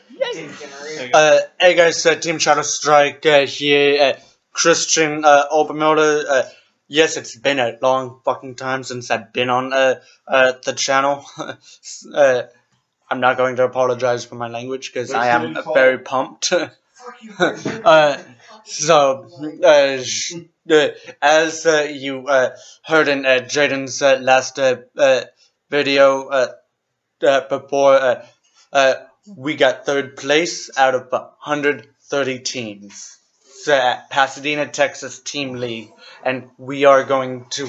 Hey guys, Team Shadow Strike here. Christian Obermiller. Yes, it's been a long fucking time since I've been on the channel. I'm not going to apologize for my language because I am very pumped. As you heard in Jaden's last video before, we got third place out of 130 teams. It's at Pasadena, Texas Team League, and we are going to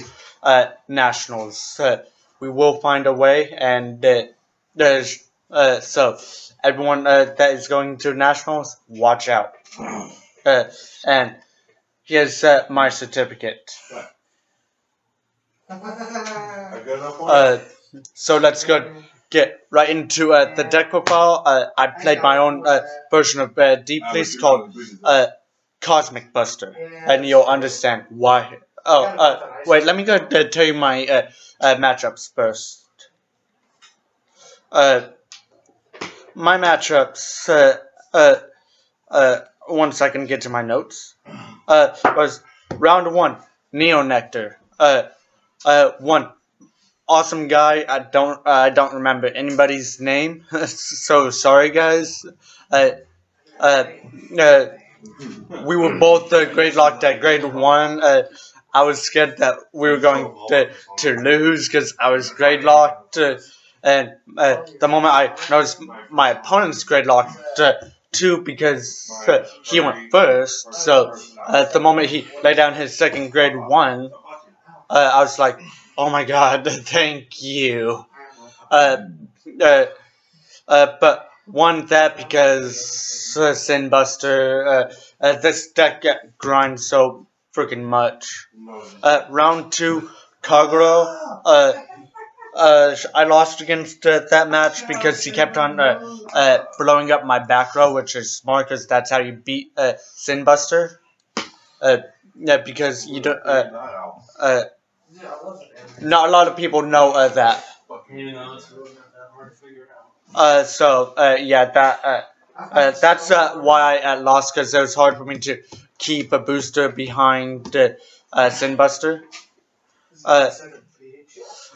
nationals. We will find a way, and so everyone that is going to nationals, watch out. And here's my certificate. So let's get right into the deck profile. I played my own version of Deep Fleece called Cosmic Buster, and you'll understand why. Wait, let me go tell you my matchups first. My matchups, once I can get to my notes, was round 1, Neo Nectar. One awesome guy. I don't remember anybody's name, so sorry guys. We were both grade locked at grade 1. I was scared that we were going to lose because I was grade locked, and the moment I noticed my opponent's grade locked too, because he went first, so the moment he laid down his second grade 1, I was like, oh my god, thank you. But won that because Sin Buster, this deck grinds so freaking much. Round 2, Kaguro. I lost against that match because he kept on blowing up my back row, which is smart because that's how you beat Sin Buster. Yeah, because you don't. Not a lot of people know that. Yeah, that's why I lost, because it was hard for me to keep a booster behind Sin Buster.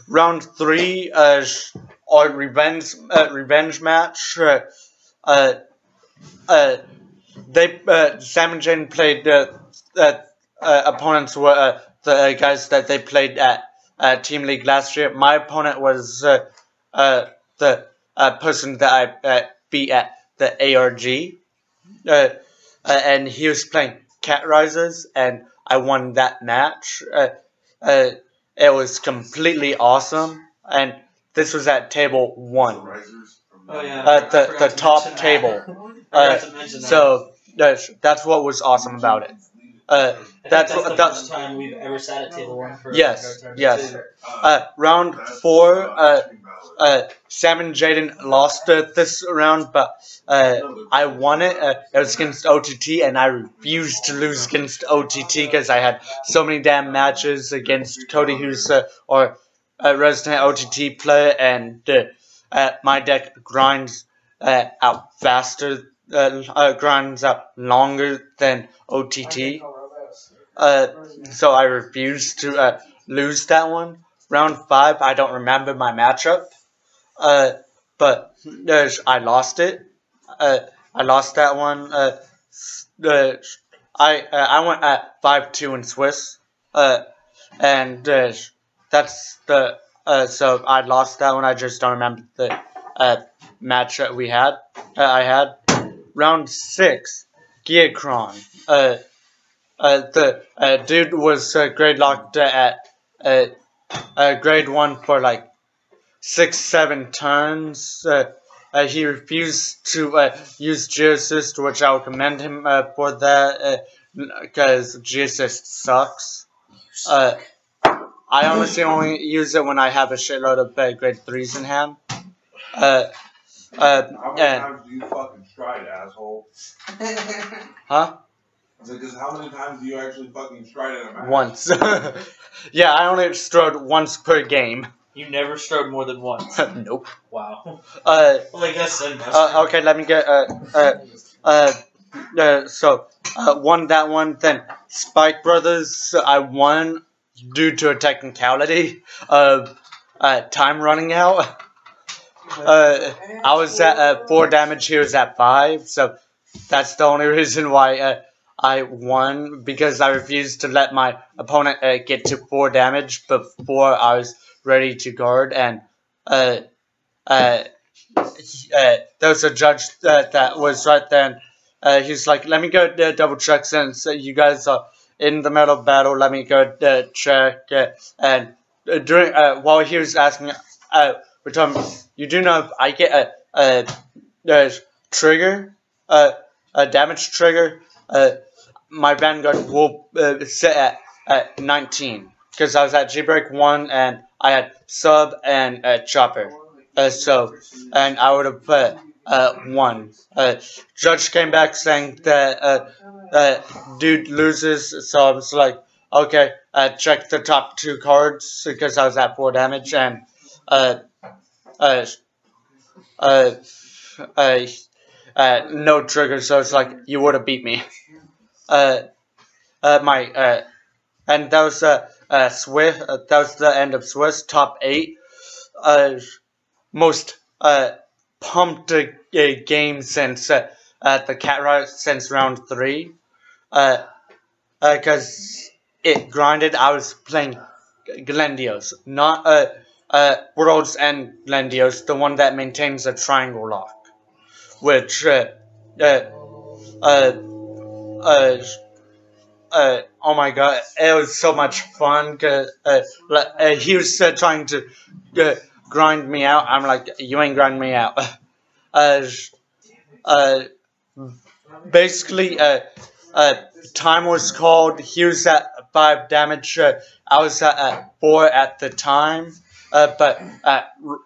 Round 3, our revenge match. Sam and Jane played. Opponents were the guys that they played at Team League last year. My opponent was the person that I beat at the ARG, and he was playing Cat Risers, and I won that match. It was completely awesome, and this was at table 1. Oh, yeah. The top table. So that's what was awesome about it. That's the first time we've ever sat at table 1 for yes. Round 4, Sam and Jaden lost this round, but I won it. It was against OTT, and I refused to lose against OTT because I had so many damn matches against Cody, who's our resident OTT player, and my deck grinds out faster, grinds out longer than OTT. So I refused to lose that one. Round 5, I don't remember my matchup, but I lost it. I lost that one. I went at 5-2 in Swiss, and that's the so I lost that one. I just don't remember the match that we had. I had round 6, Gearcron. The dude was grade locked at grade 1 for like 6-7 turns. He refused to use Geocyst, which I'll commend him for that, because Geocyst sucks. I honestly only use it when I have a shitload of grade 3s in hand. How many times do you fucking stride, asshole? Huh? Because how many times do you actually fucking stride in a match? Once. Yeah, I only strode once per game. You never strode more than once. Nope. Wow. Well, I guess. Okay, let me get so won that one. Then Spike Brothers, I won due to a technicality of time running out. I was at 4 damage. He was at 5, so that's the only reason why I won, because I refused to let my opponent get to 4 damage before I was ready to guard. And there was a judge that was right there. And, he's like, "Let me go double check since you guys are in the middle of battle. Let me go check." And during while he was asking, we told him, "You do know if I get a trigger, a damage trigger, my Vanguard will sit at 19, because I was at G-Break 1 and I had Sub and Chopper. And I would have won." Judge came back saying that dude loses, so I was like, okay, check the top 2 cards, because I was at 4 damage, and no trigger, so it's like, you would have beat me. And that was Swiss. That was the end of Swiss top 8. Most pumped game since the Cat Riot since round 3. Because it grinded. I was playing Glendios, not World's End Glendios, the one that maintains a triangle lock, which oh my god, it was so much fun. He was trying to grind me out. I'm like, you ain't grind me out. Basically, time was called. He was at 5 damage. I was at 4 at the time. But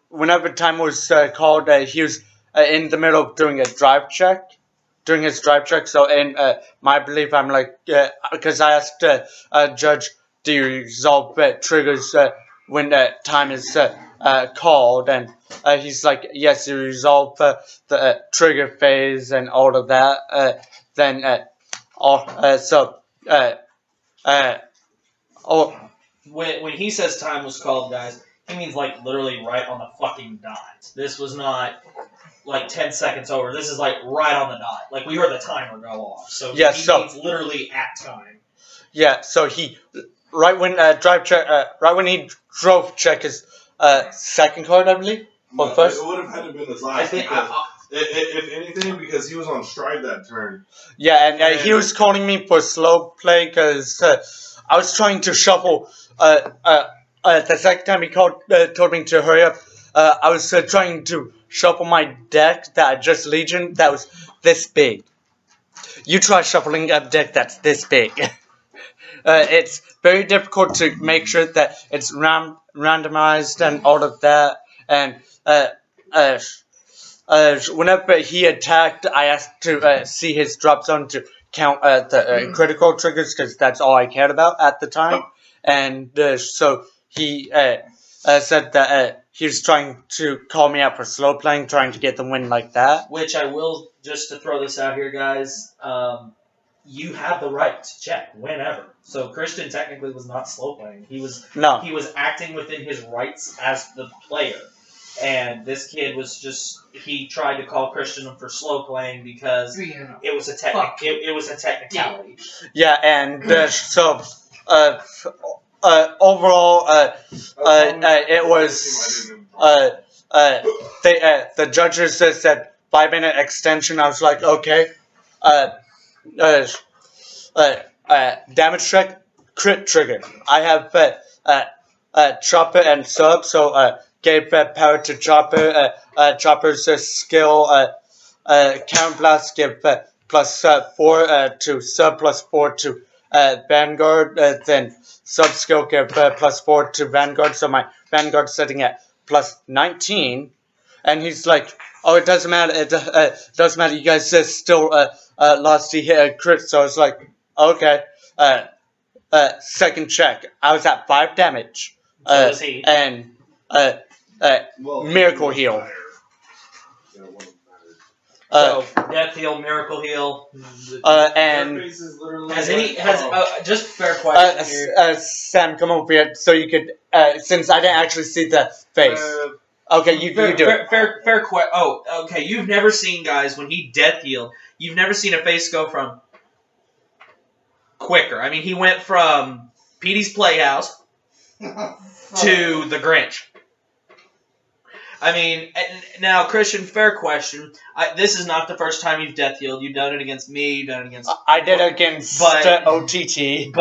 whenever time was called, he was in the middle of doing a drive check. During his drive check, so in my belief, I'm like, because I asked Judge, do you resolve triggers when time is called? And he's like, yes, you resolve the trigger phase and all of that. When he says time was called, guys, he means like literally right on the fucking dot. This was not like 10 seconds over. This is like right on the dot. Like we heard the timer go off. So he means literally at time. Yeah. So he right when right when he drove check his second card, I believe, or first. It would have had to been his last. I think. If anything, because he was on stride that turn. Yeah, and he was calling me for slow play because I was trying to shuffle. The second time he told me to hurry up, I was trying to shuffle my deck that I just legioned that was this big. You try shuffling a deck that's this big. It's very difficult to make sure that it's randomized and all of that. And whenever he attacked, I asked to see his drop zone to count the critical triggers, because that's all I cared about at the time. And so he said that he was trying to call me out for slow playing, trying to get the win like that. Which I will, just to throw this out here, guys, you have the right to check whenever. So Christan technically was not slow playing. He was acting within his rights as the player. And this kid was just, he tried to call Christan for slow playing because it was a technicality. Yeah, and so overall, it was the judges said 5-minute extension. I was like, okay. Damage check, crit trigger. I have Chopper and Sub, so gave power to Chopper. Chopper's skill Count Blast give plus 4 to Sub, plus 4 to Vanguard. Then Sub skill give plus 4 to Vanguard, so my Vanguard setting at plus 19. And he's like, oh, it doesn't matter. It doesn't matter. You guys still lost. He hit a crit, so I was like, okay. Second check. I was at 5 damage. So was he. And Miracle Heal. So Death Heal, Miracle Heal, and just fair question here. Sam, come over here so you could since I didn't actually see the face. Okay, you do it. Fair question. Oh, okay. You've never seen, guys, when he Death Healed, you've never seen a face go from quicker. I mean, he went from Petey's Playhouse to the Grinch. I mean, now, Christian, fair question. This is not the first time you've Death Healed. You've done it against me. You've done it against... I did it against OTT.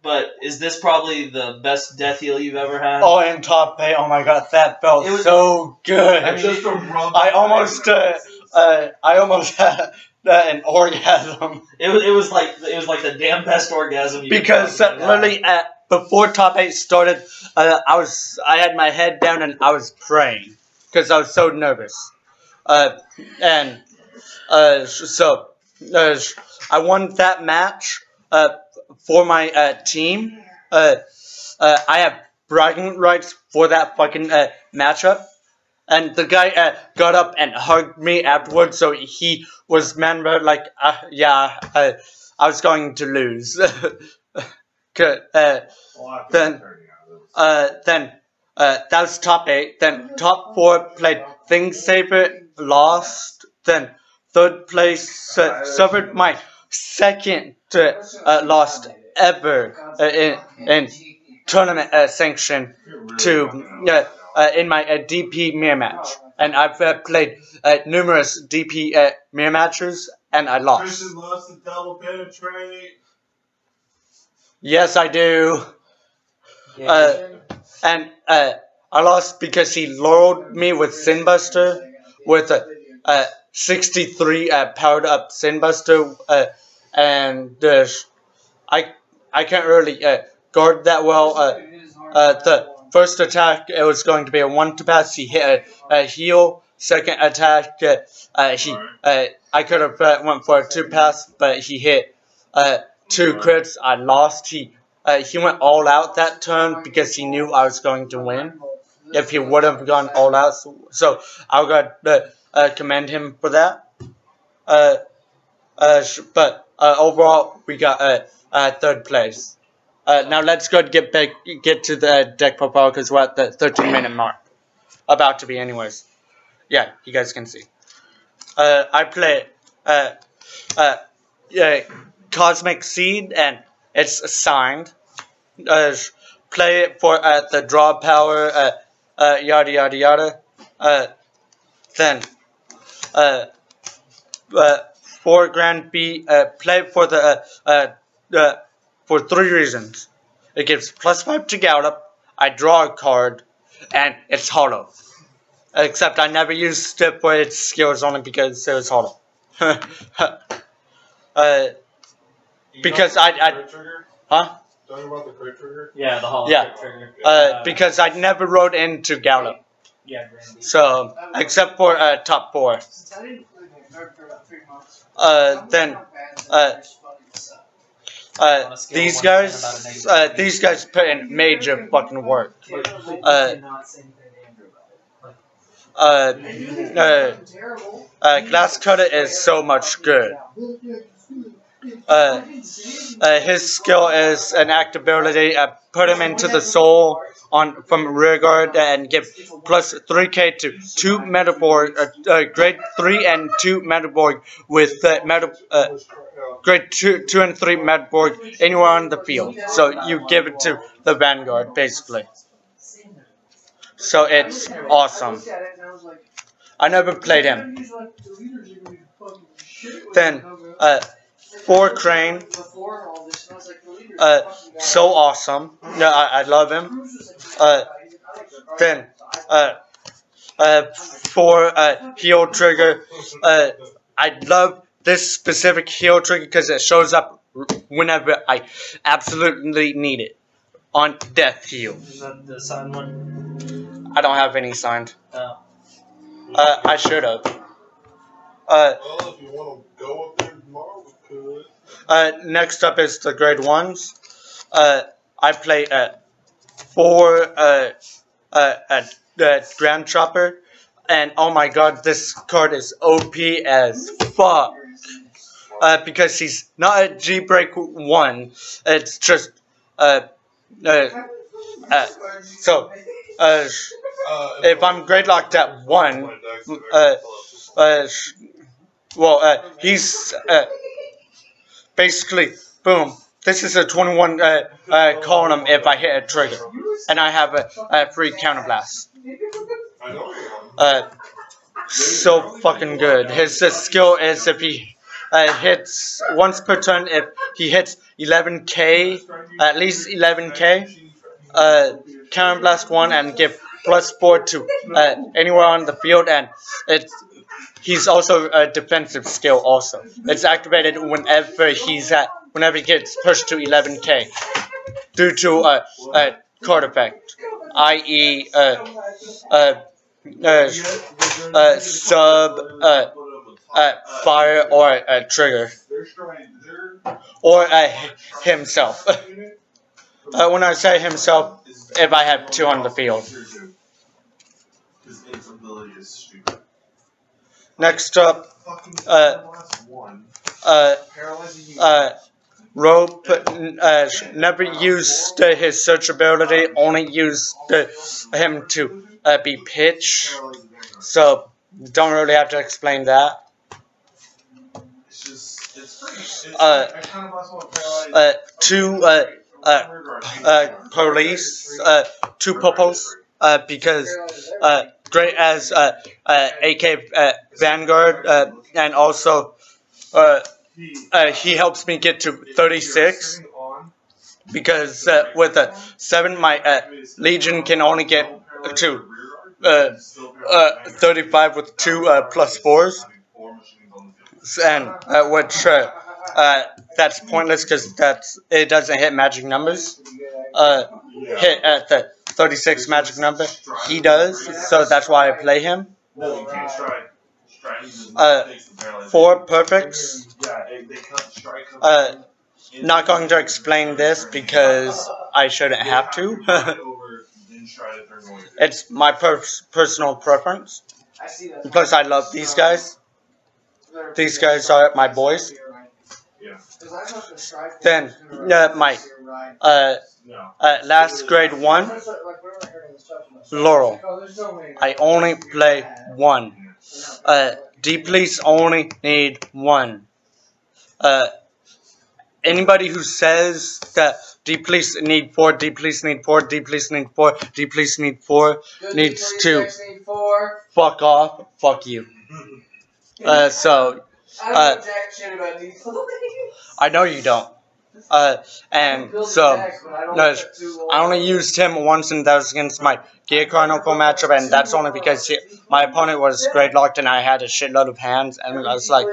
But is this probably the best Death Heal you've ever had? Oh, and top 8. Oh my god, that felt so good. I mean, I almost had an orgasm. It was like the damn best orgasm you because literally before top 8 started, I had my head down and I was praying because I was so nervous, so I won that match for my team. I have bragging rights for that fucking matchup. And the guy got up and hugged me afterwards, so he was like, yeah, I was going to lose. Then that was top 8. Then top 4 played Things Saver, lost. Then third place suffered my second loss ever in tournament sanction to in my DP mirror match, and I've played numerous DP mirror matches, and I lost. Christian loves to double penetrate. Yes, I do. And I lost because he lured me with Sinbuster with a 63 powered up Sinbuster, and I can't really guard that well. The first attack, it was going to be a 1-pass. He hit a heal. Second attack, I could have went for a 2-pass, but he hit 2 crits. I lost. He went all out that turn because he knew I was going to win. If he would have gone all out, so I would commend him for that. But overall, we got third place. Now let's go get to the deck profile because we're at the 13-minute mark. About to be anyways. Yeah, you guys can see. I play Cosmic Seed and it's signed. Play it for the draw power, yada yada yada. Then 4 Grand B, play it for the for 3 reasons. It gives +5 to Gallop, I draw a card, and it's hollow. Except I never used it for its skills only because it was hollow. Because huh? Talking about the crit trigger? Yeah, the hollow crit trigger. Because I never rode into Gallop. Yeah, so, except for top 4. Then these guys put in major fucking work. Glass Cutter is so much good. His skill is an act ability. Put him into the soul from rear guard and give +3k to 2 Metaborg, grade 3 and 2 Metaborg with grade 2 and 3 Metaborg anywhere on the field. So you give it to the Vanguard basically. So it's awesome. I never played him. Then 4 Crane. So awesome. Yeah, I love him. Then 4 Heal Trigger. I love this specific Heal Trigger because it shows up whenever I absolutely need it. On Death Heal. Is that the signed one? I don't have any signed. Oh. I should have. Well, if you want to go up there tomorrow, we could. Next up is the grade 1s. I play 4 Grand Chopper, and oh my god, this card is OP as fuck. Because he's not a G-Break 1, it's just, so, if I'm grade locked at 1, he's, basically, boom, this is a 21, column if I hit a trigger, and I have a free counterblast. So fucking good. His skill is if he hits once per turn, if he hits 11k, at least 11k, counterblast 1 and give +4 to anywhere on the field, and he's also a defensive skill also. It's activated whenever he gets pushed to 11k due to a card effect, i.e. Sub, fire, or a trigger, or himself. When I say himself, if I have 2 on the field. Next up, Rope never used his search ability, only used him to be pitch, so don't really have to explain that. Two police, 2 popos, because great as AK Vanguard, and also he helps me get to 36, because with a 7 my Legion can only get to 35 with 2 +4s, and which that's pointless because it doesn't hit magic numbers. Hit at the 36 magic number, he does, so that's why I play him. 4 perfects. Not going to explain this because I shouldn't have to. It's my personal preference. Plus, I love these guys. These guys are my boys. Then, my last grade 1, Laurel. I only play 1. D-Police only need 1. Anybody who says that D-Police need 4, D-Police need 4, D-Police need 4, D-Police need 4, needs to fuck off, fuck you. I know you don't. And so, I only used him once, and that was against my Gear Chronicle matchup, and that's only because my opponent was grade locked and I had a shitload of hands, and I was like,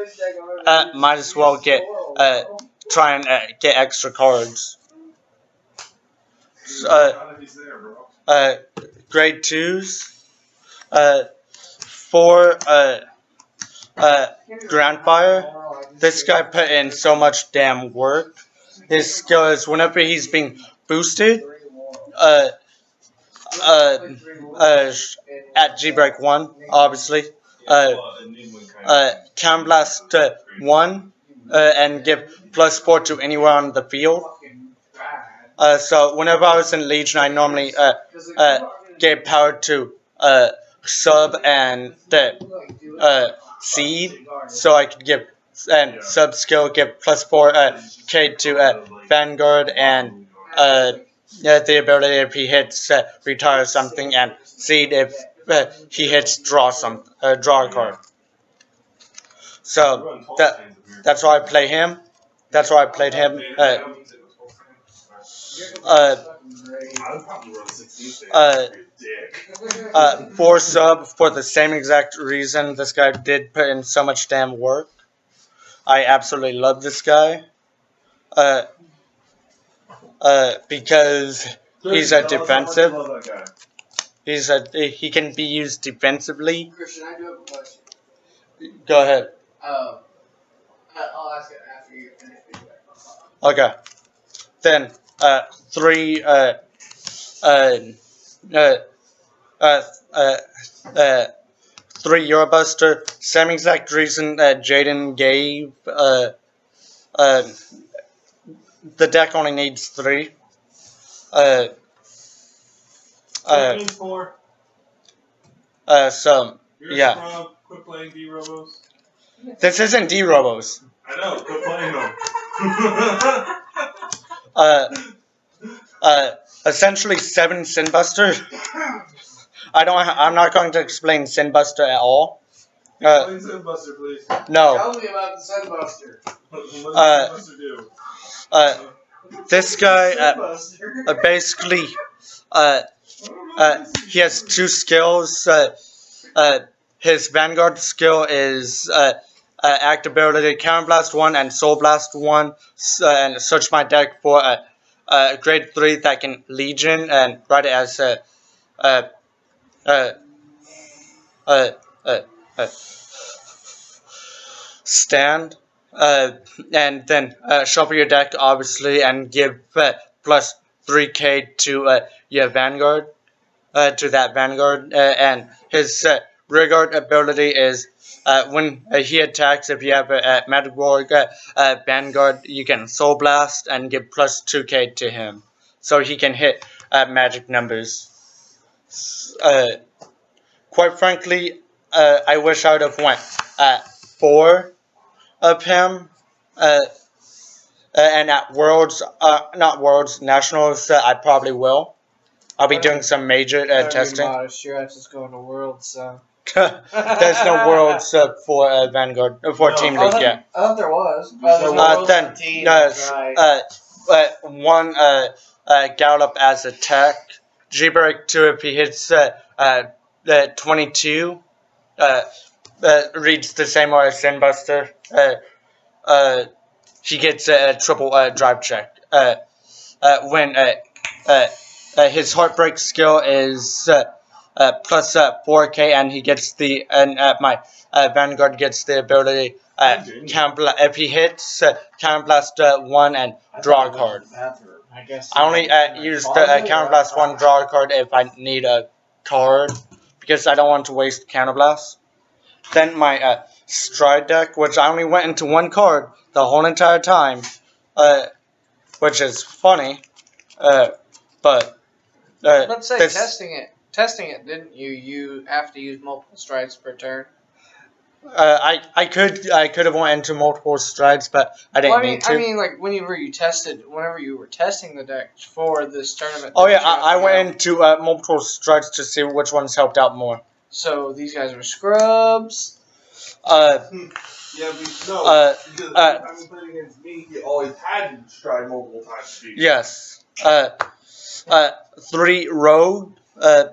might as well try and get extra cards. Grade 2s, 4 Grandfire. This guy put in so much damn work. His skill is whenever he's being boosted, at G-Break 1, obviously, Counterblast 1, and give +4 to anywhere on the field. So whenever I was in Legion, I normally gave power to Sub and Seed, so I could give Sub skill give +4 K to Vanguard, and the ability if he hits retire something, and Seed if he hits draw a card. So that's why I play him. That's why I played him. 4 Sub for the same exact reason. This guy did put in so much damn work. I absolutely love this guy. Because he's a defensive. He can be used defensively. Christian, I do have a question. Go ahead. I'll ask it after you finish. Okay. Then 3 3 Eurobuster. Same exact reason Jaden gave. The deck only needs 3. So yeah. Quit playing D-Robos. This isn't D-Robos. I know. Quit playing them. Essentially 7 Sinbuster. I'm not going to explain Sinbuster at all. Explain Sinbuster, please. No. Tell me about the Sunbuster. What does Sinbuster do? This guy basically he has 2 skills. His Vanguard skill is Act Ability Counterblast 1 and Soul Blast 1, and search my deck for grade 3 that can Legion and write it as stand. And then shuffle your deck, obviously, and give plus 3k to your Vanguard, to that Vanguard. And his Rearguard ability is when he attacks, if you have a Magic Warrior Vanguard, you can Soul Blast and give plus 2k to him. So he can hit magic numbers. Quite frankly, I wish I would have went 4 of him, and at Worlds, not Worlds, Nationals, I probably will. I'll be doing some major testing. Your ass is going to Worlds, so. There's no Worlds for Vanguard, for Team League yet. I thought there was. Then, one Gallop as attack. G-Break 2 if he hits 22. Reads the same way as Sinbuster. He gets a triple drive check. When his Heartbreak skill is plus 4k, and he gets my Vanguard gets the ability if he hits Counterblast 1 and draw a card. I only use the Counterblast 1 draw a card if I need a card, because I don't want to waste Counterblast. Then my Stride deck, which I only went into 1 card the whole entire time, which is funny, but let's say testing it, didn't you? You have to use multiple strides per turn. I could have went into multiple strides, but I didn't need to. I mean, like whenever you were testing the deck for this tournament. Oh yeah, I went into multiple strides to see which ones helped out more. So these guys were scrubs. Yeah, because I've been playing against me, he always had to stride multiple times. Yes. 3 Rogue,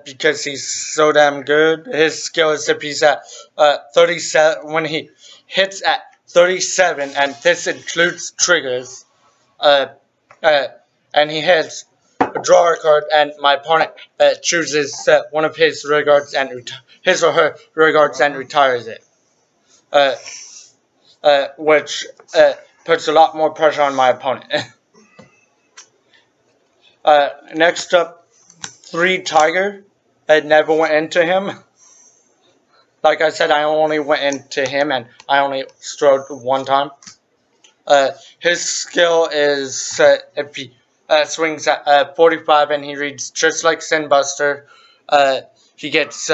because he's so damn good. His skill is if he's at 37, when he hits at 37, and this includes triggers, and he hits, draw a card, and my opponent chooses one of his rearguards and his or her rearguards and retires it. Which puts a lot more pressure on my opponent. Next up, 3 Tiger. I never went into him. Like I said, I only went into him, and I only strode 1 time. His skill is if he swings at 45 and he reads just like Sinbuster, he gets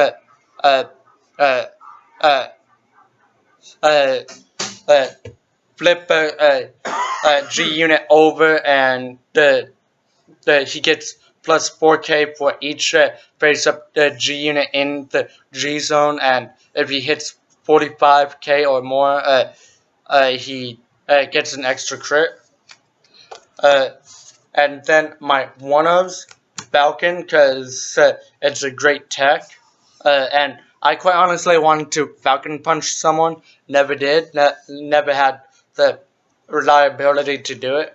flip G unit over, and he gets plus 4k for each face up the G unit in the G zone, and if he hits 45k or more, he gets an extra crit. And then my one-ofs, Falcon, because it's a great tech, and I quite honestly wanted to Falcon Punch someone, never did, never had the reliability to do it.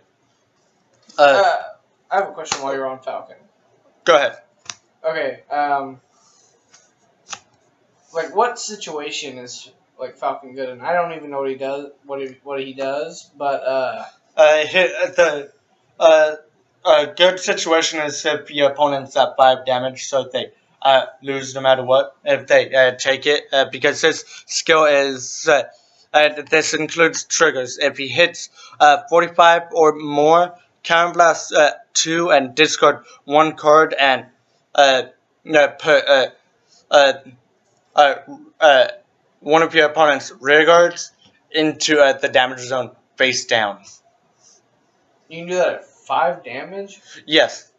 I have a question while you're on Falcon. Go ahead. Okay, like what situation is like Falcon good in? I don't even know what he does, what he does, but a good situation is if your opponent's at 5 damage, so they lose no matter what if they take it because his skill is this includes triggers. If he hits 45 or more, counterblast 2 and discard 1 card and put one of your opponent's rear guards into the damage zone face down. You can do that at 5 damage? Yes.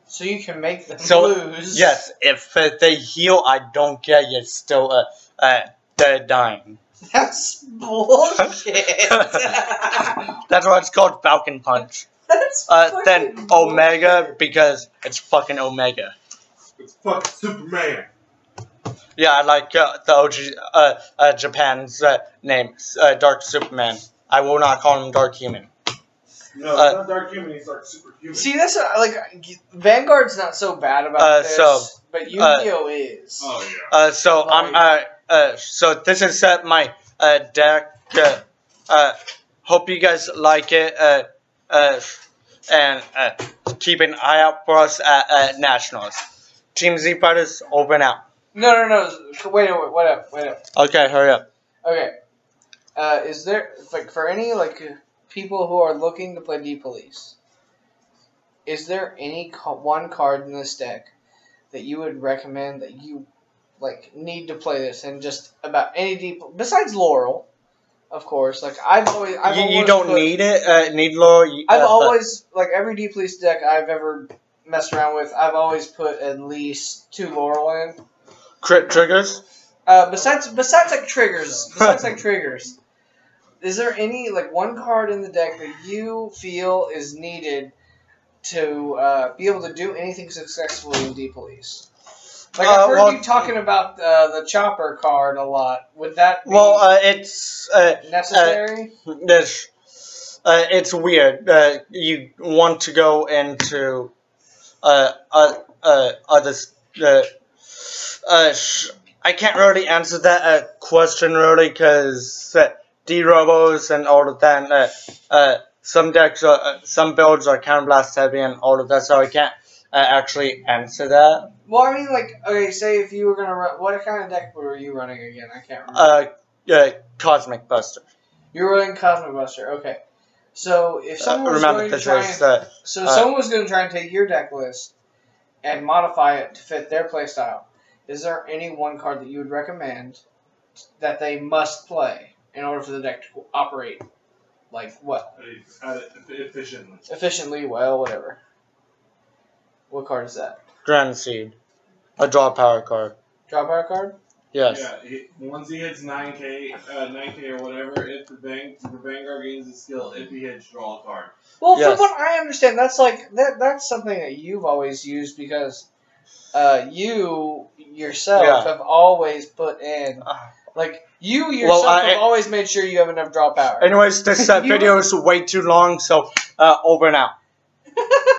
So you can make them lose. Yes, if they heal, I don't care. You're still they're dying. That's bullshit. That's why it's called Falcon Punch. That's then bullshit. Omega because it's fucking Omega. It's fucking Superman. Yeah, I like the OG Japan's name, Dark Superman. I will not call him Dark Human. No, it's not Dark Human, he's Dark Superhuman. See, that's like Vanguard's not so bad about this, but Yu-Gi-Oh is. Oh yeah. So I'm so this is my deck. Hope you guys like it. And keep an eye out for us at Nationals. Team Z Fighters, over and out. No. Wait up. Okay, hurry up. Okay. Is there for any people who are looking to play D-Police? Is there any one card in this deck that you would recommend that you need to play this and just about any D besides Laurel, of course? I've always you don't need it. Need Laurel. I've always every D-Police deck I've ever messed around with. I've always put at least 2 Laurel in. Crit triggers. Besides triggers, is there any one card in the deck that you feel is needed to be able to do anything successfully in D-Police? I've heard you talking about the Chopper card a lot. Would that be it's necessary? It's weird. You want to go into others. I can't really answer that question really because D-Robos and all of that. Some decks, some builds are counterblast heavy and all of that, so I can't actually answer that. Well, I mean, okay, say if you were gonna run, what kind of deck were you running again? I can't remember. Cosmic Buster. You were running Cosmic Buster. Okay. So if someone was going to someone was going to try and take your deck list and modify it to fit their playstyle, is there any one card that you would recommend that they must play in order for the deck to operate? What? Efficiently. Efficiently, well, whatever. What card is that? Grand Seed. A draw power card. Draw power card? Yes. Yeah, once he hits 9K or whatever, if the Vanguard gains a skill, if he hits draw a card. Well, from what I understand, that's that's something that you've always used because you yourself have always put in you yourself have always made sure you have enough draw power. Anyways, this video is way too long, so over and out.